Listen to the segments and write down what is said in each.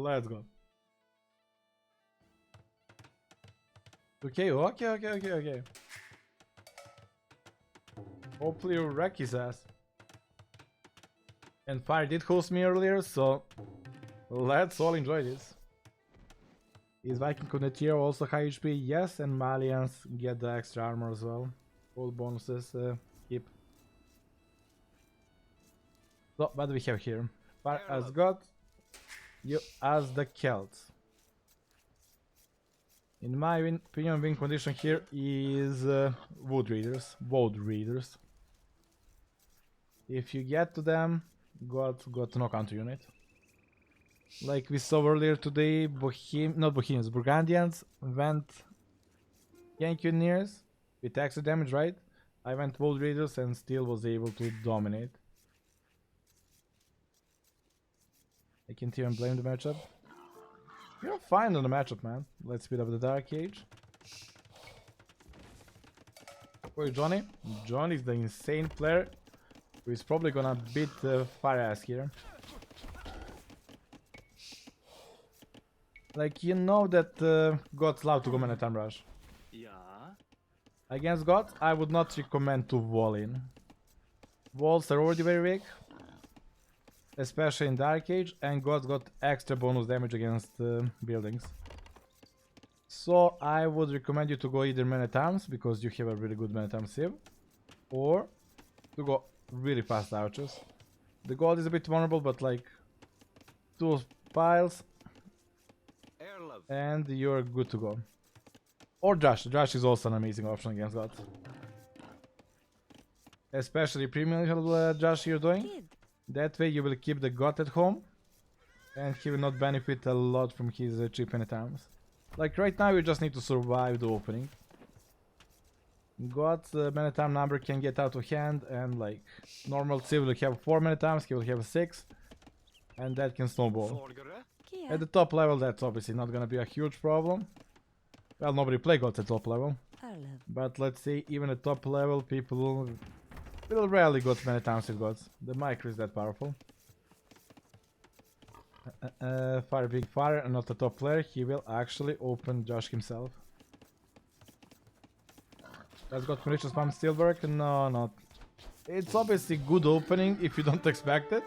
Let's go. Okay, okay. Hopefully you wreck his ass. And Fire did host me earlier, so let's all enjoy this. Is Viking Condottiere also high HP? Yes, and Malians get the extra armor as well. All bonuses keep. So, what do we have here? Fire as God, you as the Celts. In my opinion, win condition here is Wood Readers. If you get to them, got to knock counter unit. Like we saw earlier today, Burgundians went Engineers with extra damage, right? I went Wood Readers and still was able to dominate. I can't even blame the matchup. You're fine on the matchup, man. Let's speed up the Dark Age. Where's Johnny? Johnny's the insane player who is probably gonna beat Fire ass here. Like, you know that God's allowed to go mana time rush. Yeah. Against God, I would not recommend to wall in. Walls are already very weak, especially in Dark Age, and God's got extra bonus damage against buildings. So I would recommend you to go either mana times, because you have a really good mana time save, or to go really fast archers. The gold is a bit vulnerable, but like 2 piles and you're good to go. Or Josh. Josh is also an amazing option against God. Especially premium Josh you're doing. That way you will keep the God at home and he will not benefit a lot from his cheap times. Like right now you just need to survive the opening. God's mana time number can get out of hand, and like normal Civ will have 4 mana times, he will have 6, and that can snowball. At the top level that's obviously not gonna be a huge problem. Well, nobody play Gods at top level. But let's say even at top level people will rarely go many times with Gods. The micro is that powerful. Fire Big Fire and not a top player, he will actually open Josh himself. That's got malicious spam still work? No, not. It's obviously good opening if you don't expect it.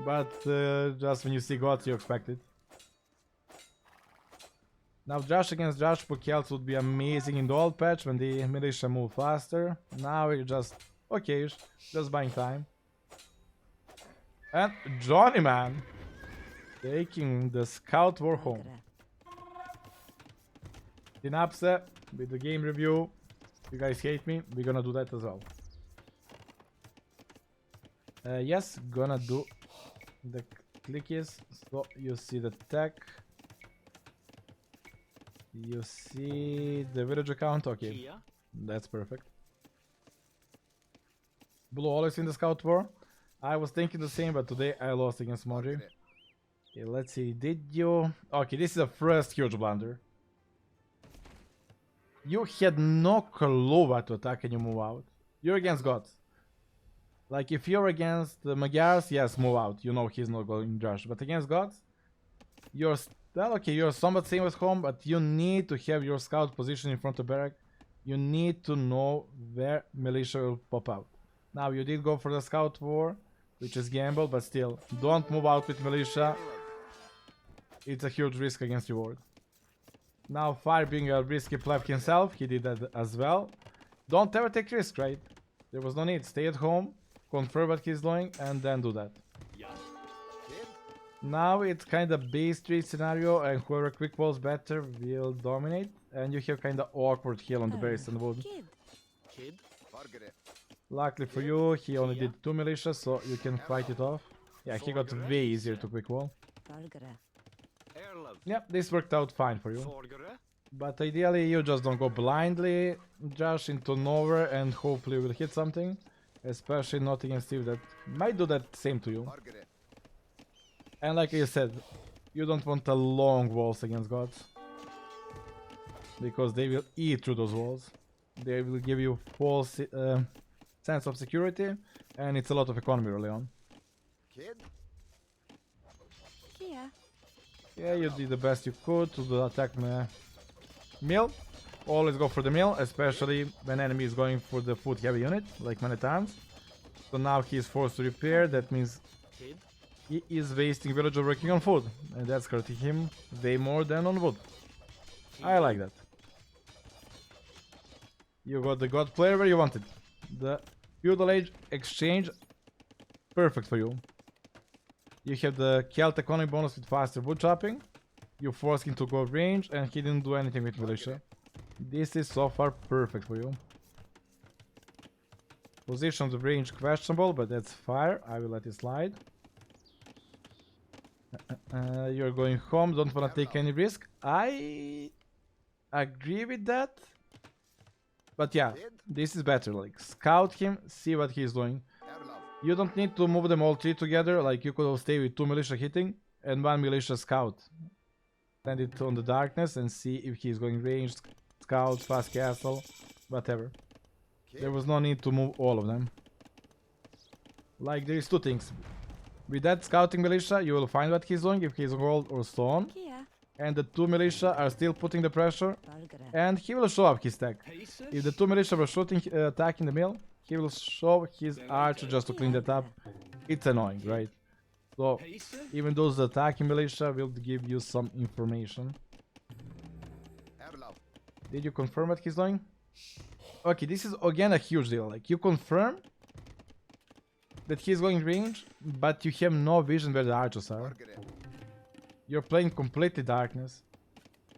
But just when you see Gods you expect it. Now Josh against Josh Pokels would be amazing in the old patch when the militia move faster. Now you're just okay, just buying time. And Johnny, man, taking the Scout War home. Synapse with the game review. You guys hate me, we're gonna do that as well. Yes, gonna do the clickies. So you see the tech. You see the village account? Okay, that's perfect. Blue always in the Scout War. I was thinking the same, but today I lost against Moji. Okay, let's see, did you... Okay, this is the first huge blunder. You had no clue what to attack and you move out. You're against Gods. Like, if you're against the Magyars, yes, move out. You know he's not going to rush. But against Gods, you're... Well, okay, you're somewhat same at home, but you need to have your scout position in front of barrack. You need to know where militia will pop out. Now, you did go for the Scout War, which is gamble, but still, don't move out with militia. It's a huge risk against reward. Now, Fire being a risky pleb himself, he did that as well. Don't ever take risk, right? There was no need. Stay at home, confirm what he's doing, and then do that. Now it's kind of base 3 scenario, and whoever quick walls better will dominate, and you have kind of awkward heal on the base and wood. Luckily for you, he only did 2 militia, so you can fight it off. Yeah, he got way easier to quick wall. Yep, this worked out fine for you. But ideally you just don't go blindly, Josh, into nowhere and hopefully you will hit something. Especially not against Steve that might do that same to you. And like I said, you don't want a long walls against Gods. Because they will eat through those walls. They will give you false sense of security, and it's a lot of economy early on. Yeah, you did the best you could to attack the mill. Always go for the mill, especially when enemy is going for the food heavy unit, like many times. So now he is forced to repair, that means he is wasting villager working on food, and that's hurting him way more than on wood. I like that. You got the god player where you wanted. The feudal age exchange, perfect for you. You have the Celt economy bonus with faster wood chopping. You force him to go range, and he didn't do anything with militia. This is so far perfect for you. Position of the range questionable, but that's fire. I will let it slide. You're going home, don't wanna take any risk. I agree with that. But yeah, this is better. Like, scout him, see what he's doing. You don't need to move them all three together. Like, you could stay with 2 militia hitting and 1 militia scout. Send it on the darkness and see if he's going ranged, scout, fast castle, whatever. There was no need to move all of them. Like, there is two things. With that scouting militia, you will find what he's doing, if he's gold or stone. And the 2 militia are still putting the pressure. And he will show up his tech. If the 2 militia were shooting, attacking the mill, he will show his archer just to clean that up. It's annoying, right? So, even those attacking militia will give you some information. Did you confirm what he's doing? Okay, this is again a huge deal. Like, you confirm that he's going range, but you have no vision where the archers are. You're playing completely darkness.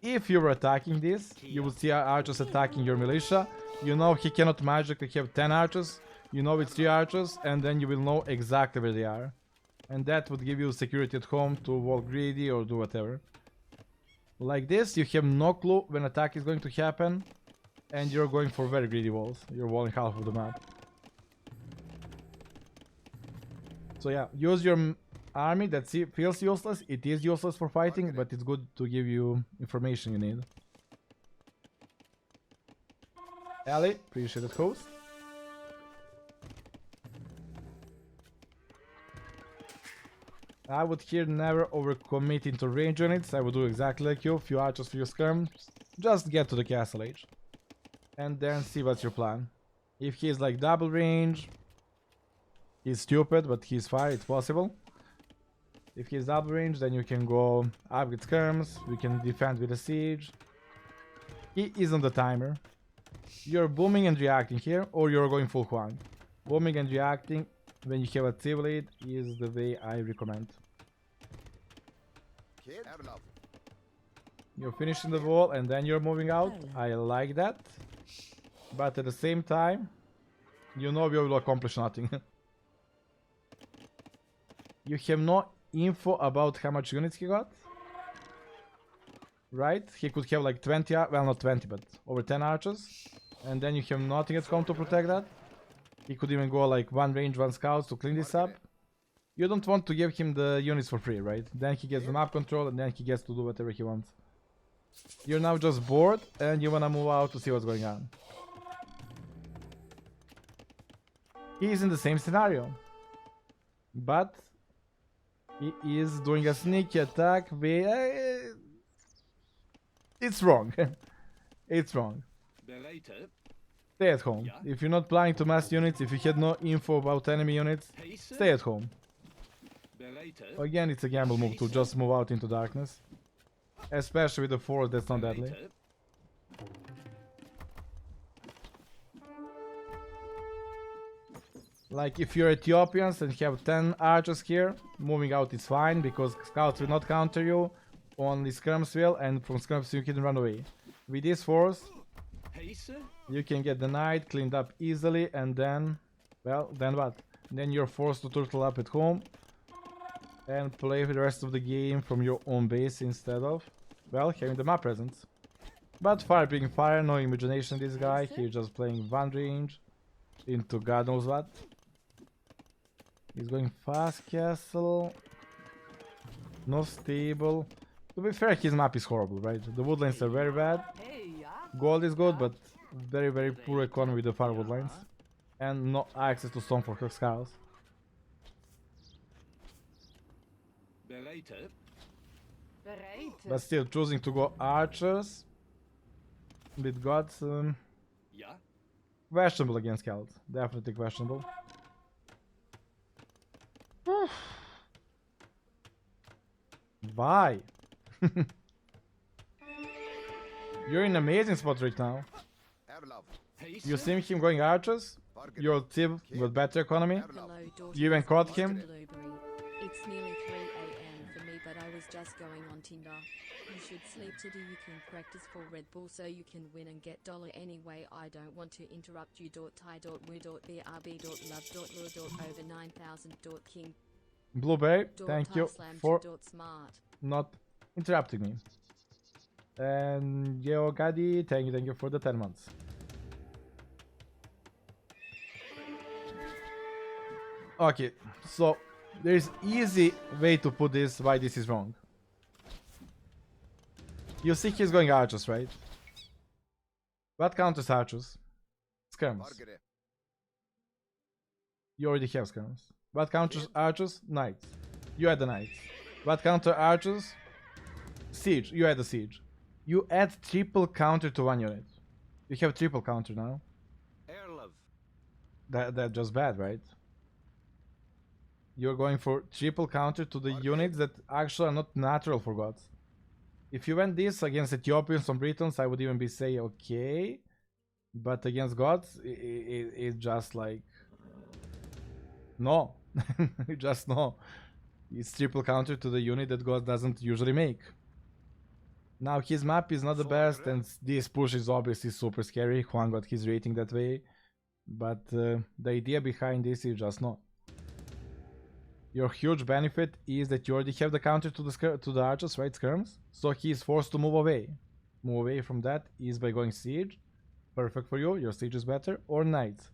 If you were attacking this, you would see archers attacking your militia. You know he cannot magically have 10 archers. You know it's 3 archers, and then you will know exactly where they are. And that would give you security at home to walk greedy or do whatever. Like this, you have no clue when attack is going to happen. And you're going for very greedy walls. You're walling half of the map. So yeah, use your army that feels useless. It is useless for fighting, but it's good to give you information you need. Ali, appreciate it, host. I would here never overcommit into range units. I would do exactly like you. Few archers, few skirms. Just get to the castle age. And then see what's your plan. If he's like double range, he's stupid, but he's fire, it's possible. If he's double range, then you can go up with skirms, we can defend with a siege. He isn't the timer. You're booming and reacting here, or you're going full Huang. Booming and reacting when you have a civil aid is the way I recommend. You're finishing the wall and then you're moving out. I like that. But at the same time, you know we will accomplish nothing. You have no info about how much units he got. Right? He could have like 20, well not 20, but over 10 archers. And then you have nothing at home to protect that. He could even go like 1 range, 1 scouts to clean this up. You don't want to give him the units for free, right? Then he gets the map control and then he gets to do whatever he wants. You're now just bored and you wanna move out to see what's going on. He is in the same scenario. But he is doing a sneaky attack. It's wrong. It's wrong. Stay at home. If you're not planning to mass units, if you had no info about enemy units, stay at home. Again, it's a gamble move to just move out into darkness. Especially with the force that's not deadly. Like if you're Ethiopians and have 10 archers here, moving out is fine because scouts will not counter you, only skirms will, and from skirms you can run away. With this force, you can get the knight cleaned up easily and then, well, then what? Then you're forced to turtle up at home and play the rest of the game from your own base instead of, well, having the map presence. But fire being fire, no imagination this guy, he's just playing one range into god knows what. He's going fast castle, no stable. To be fair, his map is horrible, right? The woodlands are very bad. Gold is good, but very, very poor economy with the firewood lines. And no access to stone for scales. But still, choosing to go archers with gods, Ja? questionable against Celt. Definitely questionable. Why? You're in an amazing spot right now. You see him going archers? Your team with better economy? You even caught him? It's nearly 3 a.m. for me, but I was just going on Tinder. You should sleep today. You can practice for Red Bull so you can win and get dollar anyway. I don't want to interrupt you. Thai. Mu. Brb. Love. Lure. Over 9,000. King. Blueberry, thank you for Smart. not interrupting me. And Geo Gadi, thank you for the 10 months. Okay, so there's easy way to put this why this is wrong. You see he's going archers, right? What counters archers? Skirms. You already have skirms. What counters archers? Knights. You add the knights. What counter archers? Siege. You add the siege. You add triple counter to one unit. You have triple counter now. That's just bad, right? You're going for triple counter to the units that actually are not natural for gods. If you went this against Ethiopians or Britons, I would even be say okay. But against gods, it's just like... No. Just no. It's triple counter to the unit that god doesn't usually make. Now his map is not the best and this push is obviously super scary. Juan got his rating that way. But the idea behind this is just no. Your huge benefit is that you already have the counter to the archers, right, skirms? So he is forced to move away. Move away from that is by going siege. Perfect for you, your siege is better. Or knights.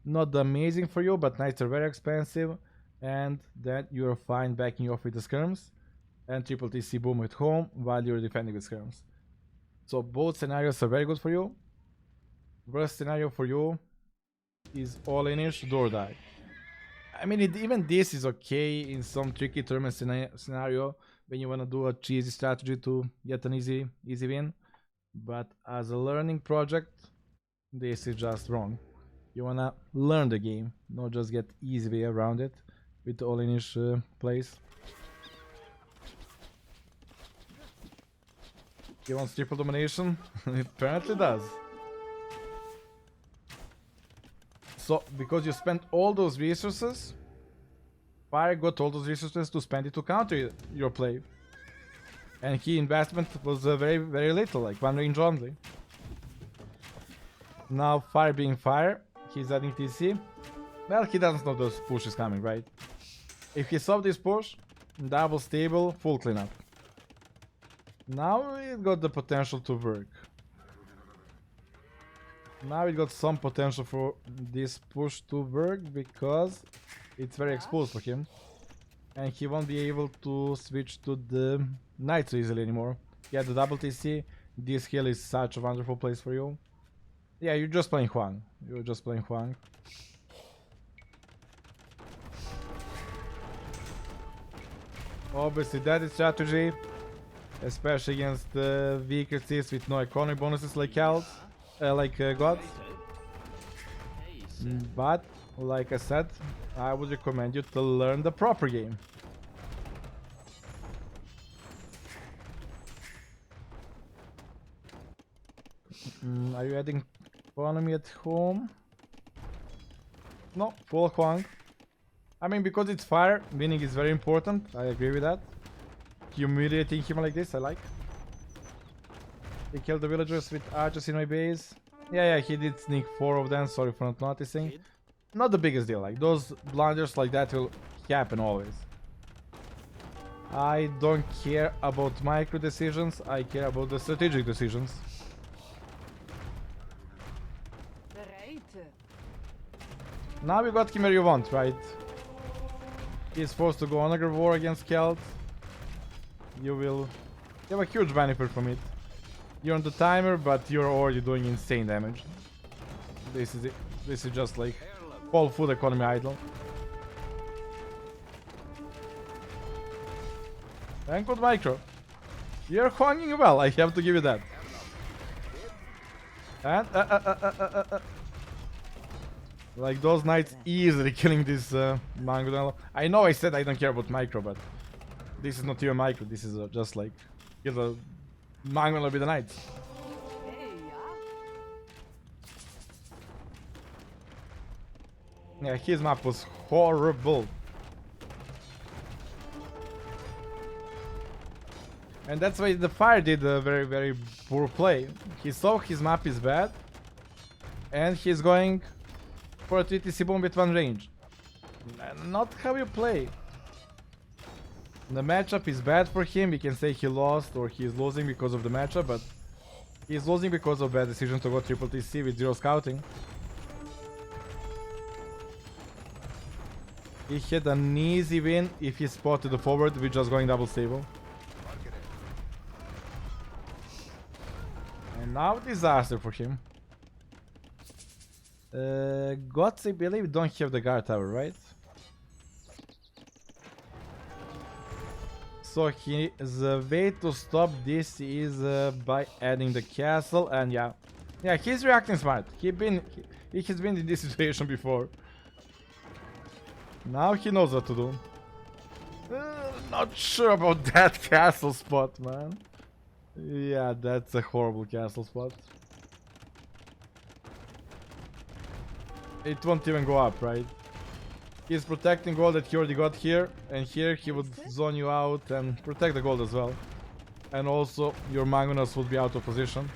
Not amazing for you, but knights are very expensive. And that you're fine backing off with the skirms. And triple TC boom at home while you're defending with skirms. So both scenarios are very good for you. Worst scenario for you is all-inish, do or die. I mean, even this is okay in some tricky tournament scenario when you want to do a cheesy strategy to get an easy win. But as a learning project, this is just wrong. You want to learn the game, not just get easy way around it with all-inish plays. He wants triple domination? It apparently does. So, because you spent all those resources, Fire got all those resources to spend it to counter your play. And key investment was very, very little, like one range only. Now, Fire being Fire, he's adding TC. Well, he doesn't know those push is coming, right? If he saw this push, double stable, full cleanup. Now it got the potential to work. Now it got some potential for this push to work because it's very exposed for him. And he won't be able to switch to the knights so easily anymore. Yeah, the double TC, this hill is such a wonderful place for you. Yeah, you're just playing Huang. You're just playing Huang. Obviously that is strategy. Especially against weaker cities with no economy bonuses like gods. But, like I said, I would recommend you to learn the proper game. Are you adding economy at home? No, full Huang. I mean, because it's fire, winning is very important. I agree with that. Humiliating him like this, I like. He killed the villagers with archers in my base. Yeah, he did sneak 4 of them, sorry for not noticing. Not the biggest deal, like those blunders like that will happen always. I don't care about micro decisions, I care about the strategic decisions. Now you got him where you want, right? He's forced to go on a war against Celt. You have a huge benefit from it. You're on the timer, but you're already doing insane damage. This is it. This is just like full food economy idle. And good micro. You're hanging well, I have to give you that. And like those knights easily killing this Mangonel. I know I said I don't care about micro, but this is not your micro. This is just like kill the Mangonel with the knights. Yeah, his map was horrible. And that's why the fire did a very, very poor play. He saw his map is bad, and he's going for a TTC bomb with one range. Not how you play. The matchup is bad for him. We can say he lost or he's losing because of the matchup, but he's losing because of bad decision to go triple TC with zero scouting. He had an easy win if he spotted the forward with just going double stable. And now disaster for him. Gods, I believe, don't have the guard tower, right? So the way to stop this is by adding the castle, and yeah, he's reacting smart. He has been in this situation before. Now he knows what to do. Not sure about that castle spot, man. Yeah, that's a horrible castle spot. It won't even go up, right? He's protecting gold that he already got here, and here he would zone you out and protect the gold as well. And also your Mangonels would be out of position.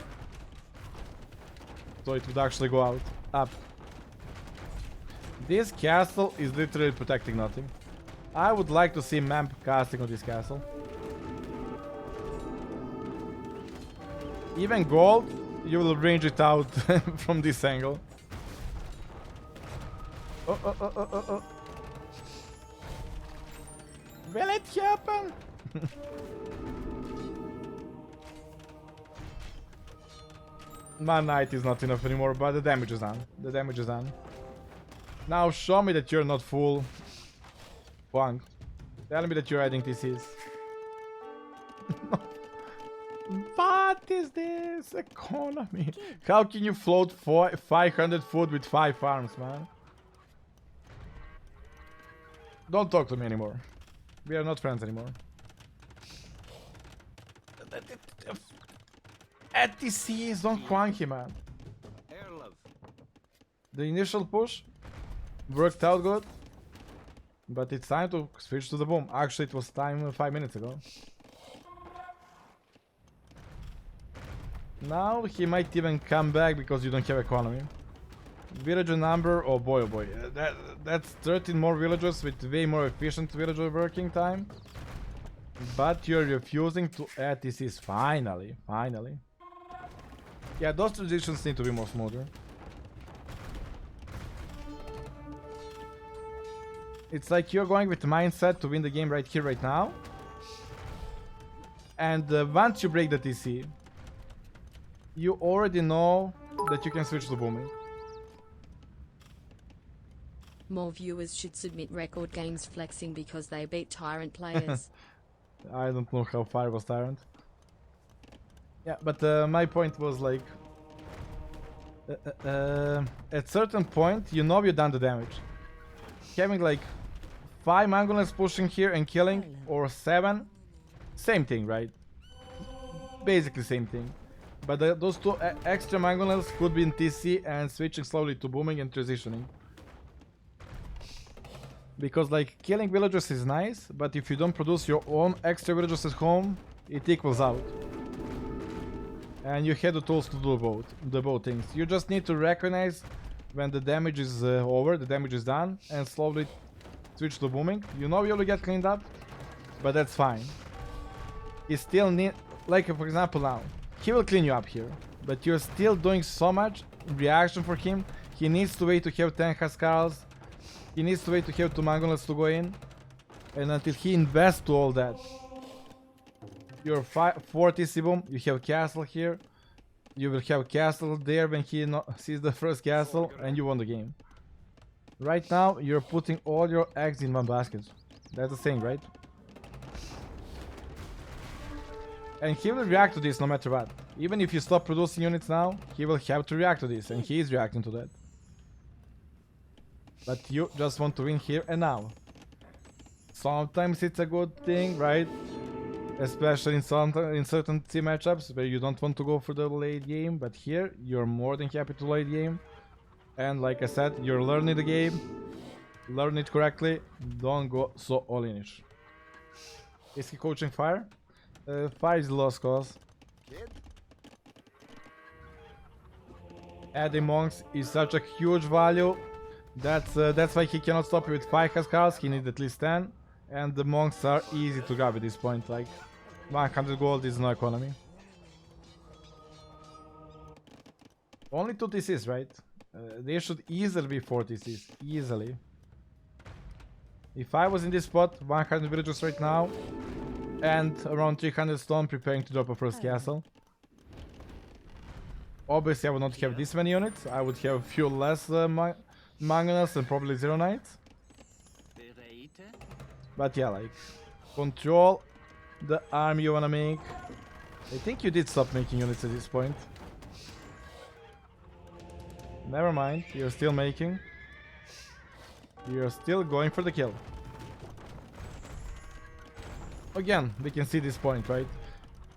So it would actually go out, up. This castle is literally protecting nothing. I would like to see Mamp casting on this castle. Even gold, you will range it out from this angle. Oh. Will it happen? My knight is not enough anymore, but the damage is on. The damage is on. Now show me that you're not full. Wang. Tell me that you're adding TCs. What is this economy? How can you float 500 food with 5 farms, man? Don't talk to me anymore. We are not friends anymore. At TCs, don't cranky, man. The initial push worked out good, but it's time to switch to the boom. Actually, it was time 5 minutes ago. Now he might even come back because you don't have economy. Villager number, oh boy, that's 13 more villagers with way more efficient villager working time. But you're refusing to add TCs, finally. Yeah, those transitions need to be more smoother. It's like you're going with the mindset to win the game right here, right now. And once you break the TC, you already know that you can switch to booming. More viewers should submit record games flexing because they beat Tyrant players. I don't know how far was Tyrant. Yeah, but my point was like... at certain point, you know you've done the damage. Having like 5 Mangonels pushing here and killing, or 7, same thing, right? Basically same thing. But those 2 extra Mangonels could be in TC and switching slowly to booming and transitioning. Because like killing villagers is nice, but if you don't produce your own extra villagers at home, it equals out. And you have the tools to do both things. You just need to recognize when the damage is over, the damage is done, and slowly switch to booming. You know you'll get cleaned up, but that's fine. You still need, like for example now, he will clean you up here, but you're still doing so much reaction for him. He needs to wait to have 10 Haskars. He needs to wait to have 2 Mangonels to go in. And until he invests to all that, you're 4 TC boom, you have castle here. You will have castle there when he sees the first castle, and you won the game. Right now, you're putting all your eggs in one basket. That's the thing, right? And he will react to this no matter what. Even if you stop producing units now, he will have to react to this, and he is reacting to that. But you just want to win here and now. Sometimes it's a good thing, right? Especially in certain team matchups where you don't want to go for the late game, but here you're more than happy to late game. And like I said, you're learning the game. Learn it correctly. Don't go so all-in-ish. Is he coaching fire? Fire is the lost cause. Adding monks is such a huge value. That's why he cannot stop you with 5 Huskars. He needs at least 10. And the monks are easy to grab at this point. Like 100 gold is no economy. Only 2 TCs, right? They should easily be 4 TCs. Easily. If I was in this spot, 100 villagers right now. And around 300 stone preparing to drop a first castle. Obviously I would not have this many units. I would have a few less mangonels and probably 0 knights. But yeah, like, control the army you wanna make. I think you did stop making units at this point. Never mind, you're still making. You're still going for the kill. Again, we can see this point, right?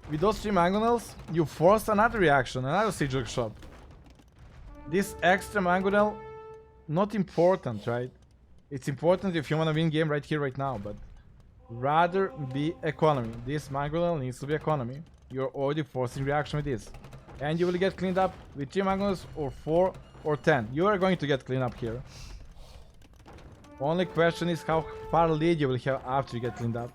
With those 3 mangonels, you force another reaction, another siege workshop. This extra mangonel, not important, right? It's important if you want to win game right here, right now, but rather be economy. This mangonel needs to be economy. You're already forcing reaction with this. And you will get cleaned up with 3 mangonels or 4 or 10. You are going to get cleaned up here. Only question is how far lead you will have after you get cleaned up.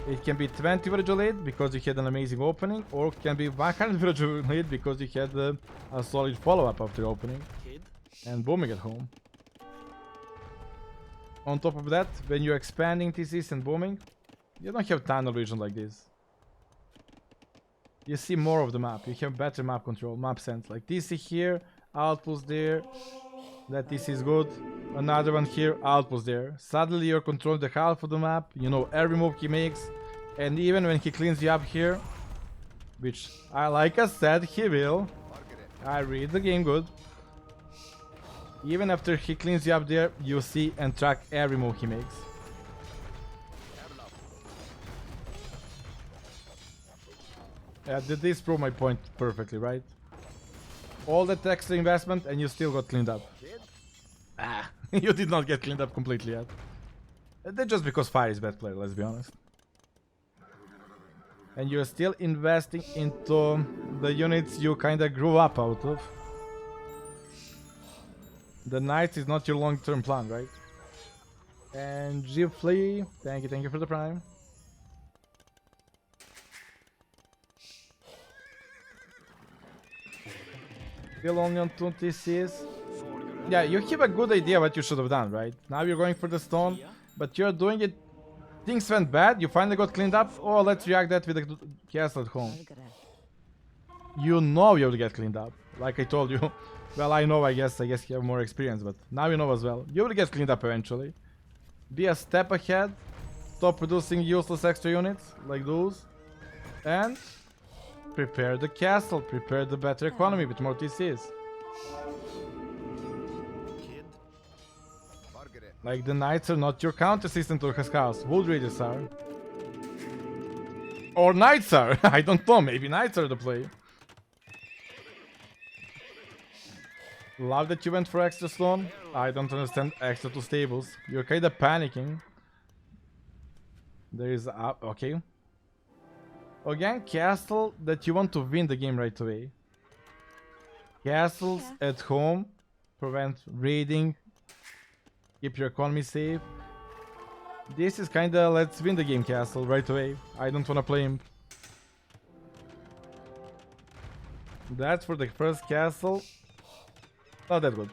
It can be 20 villager lead because you had an amazing opening, or it can be 100 villager lead because you had a solid follow-up after opening. And booming at home. On top of that, when you're expanding TCs and booming, you don't have tunnel region like this. You see more of the map, you have better map control, map sense. Like TC here, outpost there, that TC is good. Another one here, outpost there. Suddenly you're controlling the half of the map, you know every move he makes. And even when he cleans you up here, which like I said he will. I read the game good. Even after he cleans you up there, you see and track every move he makes. Yeah, this proved my point perfectly, right? All that extra investment and you still got cleaned up. Ah, you did not get cleaned up completely yet. That's just because Fire is bad player, let's be honest. And you're still investing into the units you kinda grew up out of. The Knights is not your long-term plan, right? And Gifly, thank you for the prime. Still only on 2 TCs. Yeah, you have a good idea what you should have done, right? Now you're going for the stone, but you're doing it. Things went bad, you finally got cleaned up. Oh, let's react that with the castle at home. You know you'll get cleaned up. Like I told you. Well, I know, I guess you have more experience, but now you know as well. You will get cleaned up eventually. Be a step ahead. Stop producing useless extra units like those. And prepare the castle. Prepare the better economy with more TCs. Like the Knights are not your counter system to Huskars. Wood Raiders are. Or Knights are. I don't know. Maybe Knights are the play. Love that you went for extra stone. I don't understand extra 2 stables. You're kinda panicking. There is okay. Again, castle that you want to win the game right away. Castles at home prevent raiding. Keep your economy safe. This is kinda let's win the game castle right away. I don't wanna play him. That's for the first castle. Not that good.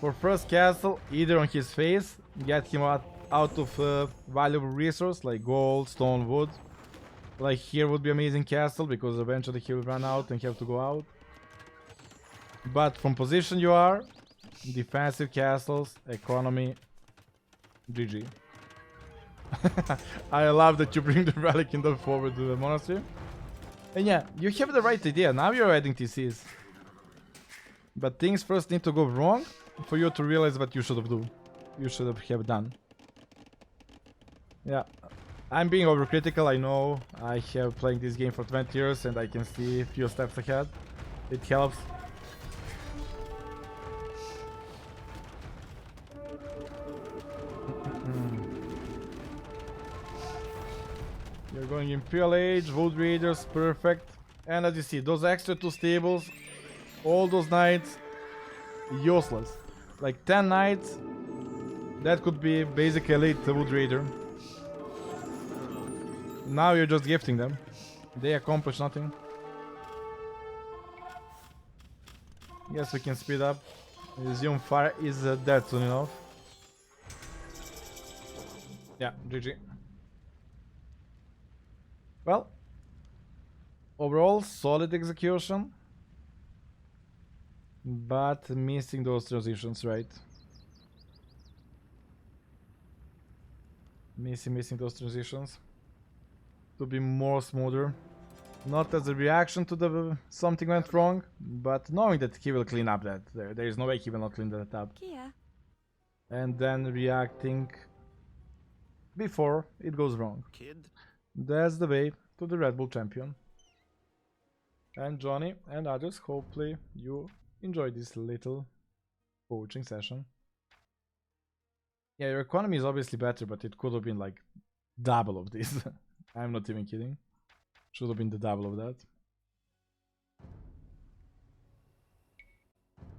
For first castle, either on his face, get him out of valuable resource like gold, stone, wood. Like here would be amazing castle because eventually he will run out and have to go out. But from position you are, defensive castles, economy, GG. I love that you bring the relic in the forward to the monastery. And yeah, you have the right idea. Now you're adding TCs. But things first need to go wrong for you to realize what you should have done. Yeah. I'm being overcritical, I know. I have playing this game for 20 years and I can see a few steps ahead. It helps. You're going Imperial Age, Wood Raiders, perfect. And as you see, those extra 2 stables, all those knights, useless. Like 10 knights, that could be basically elite Wood Raider. Now you're just gifting them. They accomplish nothing. Guess we can speed up. Resume fire is dead soon enough. Yeah, GG. Well, overall solid execution, but missing those transitions, right? Missing those transitions to be more smoother. Not as a reaction to the something went wrong, but knowing that he will clean up that. There is no way he will not clean that up. Kia. And then reacting before it goes wrong. Kid. That's the way to the Red Bull champion. And Johnny and others, hopefully you enjoyed this little coaching session. Yeah, your economy is obviously better, but it could have been like double of this. I'm not even kidding. Should have been the double of that.